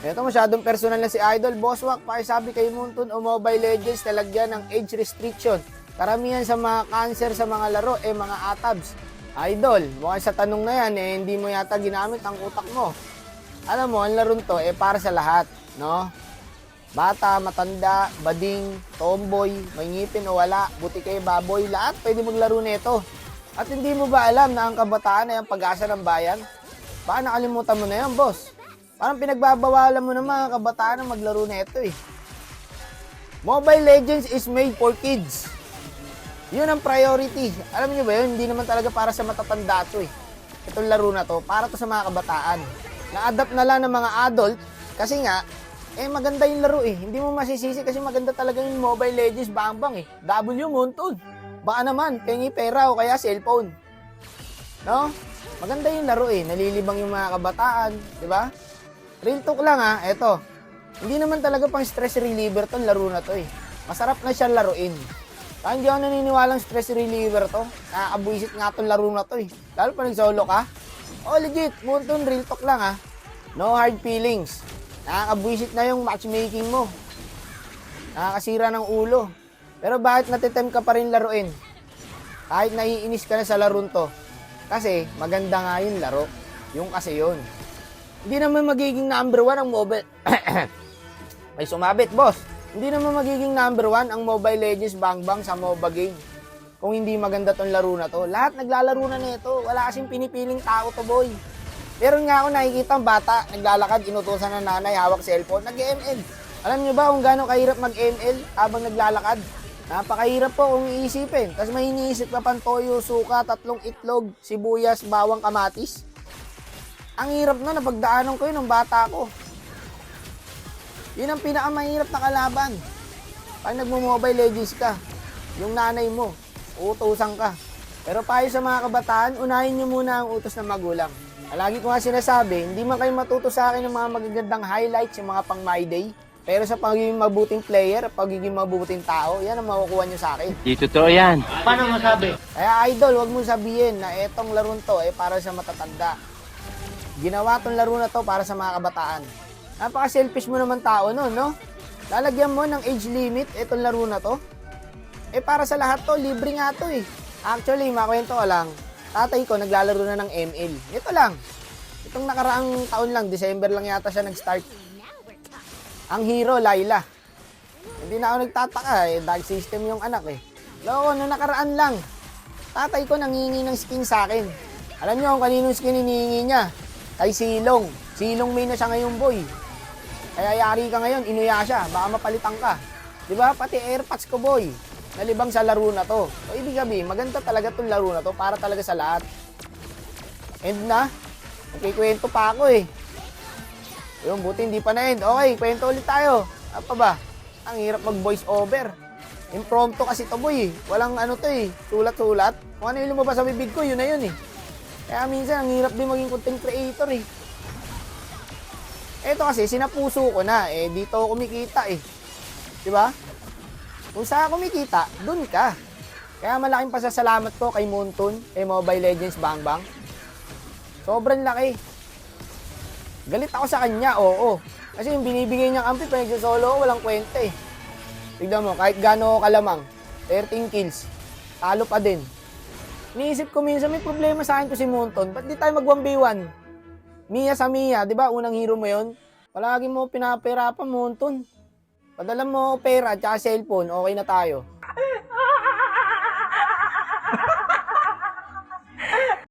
Ito masyadong personal na si Idol. Bosswak, pakisabi kay Moonton o Mobile Legends talagyan ng age restriction. Karamihan sa mga cancer sa mga laro, mga atabs. Idol, mukhang sa tanong na yan, hindi mo yata ginamit ang utak mo. Alam mo, ang laro to, para sa lahat, no? Bata, matanda, bading, tomboy, may ngipin o wala, buti kay baboy, lahat pwede maglaro nito. At hindi mo ba alam na ang kabataan ay ang pag-asa ng bayan? Baka nakalimutan mo na yan, boss. Parang pinagbabawalan mo na mga kabataan na maglaro nito eh. Mobile Legends is made for kids. Yun ang priority. Alam niyo ba yun? Hindi naman talaga para sa matatanda to eh. Itong laro na to, para to sa mga kabataan. Na-adapt na lang ng mga adult kasi nga, maganda yung laro eh. Hindi mo masisisi kasi maganda talaga yung Mobile Legends bang-bang eh. W Moonton. Baka naman, pengi pera o kaya cellphone. No? Maganda yung laro eh. Nalilibang yung mga kabataan. Diba? Real talk lang eto. Hindi naman talaga pang stress reliever tong laro na to eh. Masarap na siya laruin. Kaya hindi ako naniniwalang stress reliever to. Nakakabwisit nga tong laro na to eh. Lalo pa nag-solo ka. Oh legit, Moonton, real talk lang No hard feelings. Nakakabwisit na yung matchmaking mo. Nakakasira ng ulo. Pero bakit natitem ka pa rin laruin? Kahit naiinis ka na sa laron to. Kasi maganda nga yung laro. Yung kasi yun. Hindi naman magiging number 1 ang mobile... May sumabit, boss. Hindi naman magiging number 1 ang Mobile Legends bang-bang sa MOBA game. Kung hindi maganda tong laro na to. Lahat naglalaro na nito. Wala kasing pinipiling tao to, boy. Meron nga ako nakikita ang bata, naglalakad, inutusan ng nanay, hawak cellphone, nag-ML. Alam niyo ba kung gaano kahirap mag-ML habang naglalakad? Napakahirap po kung iisipin. Tapos may iniisip ka pang toyo, suka, 3 itlog, sibuyas, bawang, kamatis. Ang hirap na, napagdaanan ko yun ng bata ko. Yun ang pinakamahirap na kalaban. Pag nagmo-Mobile Legends ka, yung nanay mo, uutusan ka. Pero payo sa mga kabataan, unahin nyo muna ang utos ng magulang. Lagi ko nga sinasabi, hindi man kayo matuto sa akin ng mga magagandang highlights, yung mga pang my day. Pero sa pagiging mabuting player, pagiging mabuting tao, yan ang makukuha nyo sa akin. Di totoo yan. Paano masabi? Kaya idol, wag mo sabihin na etong laro to para sa matatanda. Ginawa tong laro na to para sa mga kabataan. Napaka-selfish mo naman tao no? Lalagyan mo ng age limit etong laro na to. Para sa lahat to, libre nga to eh. Actually, makwento ko lang, tatay ko naglalaro na ng ML. Ito lang. Itong nakaraang taon lang, December lang yata siya nag-start. Ang hero, Layla. Hindi na ako nagtataka dahil system yung anak eh. Loko, nung nakaraan lang, tatay ko nangingi ng skin sa akin. Alam niyo kung kaninong skin hinihingi niya? Kay Silong. Silong main na siya ngayon, boy. Kaya yari ka ngayon, inuya siya. Baka mapalitan ka. Diba? Pati AirPods ko, boy. Nalibang sa laro na to. So, ibig sabihin, maganda talaga tong laro na to para talaga sa lahat. End na. Nagkikwento pa ako eh. Yung buti hindi pa na-end. Okay, kwento ulit tayo. Apa ba? Ang hirap mag-voice over. Impromptu kasi to, boy. Walang to eh. Sulat-sulat. Kung ano yung lumabas sa bibig ko, yun na yun eh. Kaya minsan, ang hirap din maging content creator eh. Eto kasi, sinapuso ko na. Dito ako kumikita eh. Diba? Kung saan kumikita, dun ka. Kaya malaking pasasalamat ko kay Moonton, kay Mobile Legends bang-bang. Sobrang laki. Galit ako sa kanya, oo. Kasi yung binibigay niyang ampi, pag nagsasolo ko, walang kwenta eh. Tignan mo, kahit gaano kalamang, 13 kills, talo pa din. Iniisip ko minsan, may problema sa akin ko si Moonton. Ba't di tayo mag 1v1? Mia sa Mia, di ba? Unang hero mo yon. Palagi mo pinapahirapan, Moonton. Padala mo pera at saka cellphone, okay na tayo.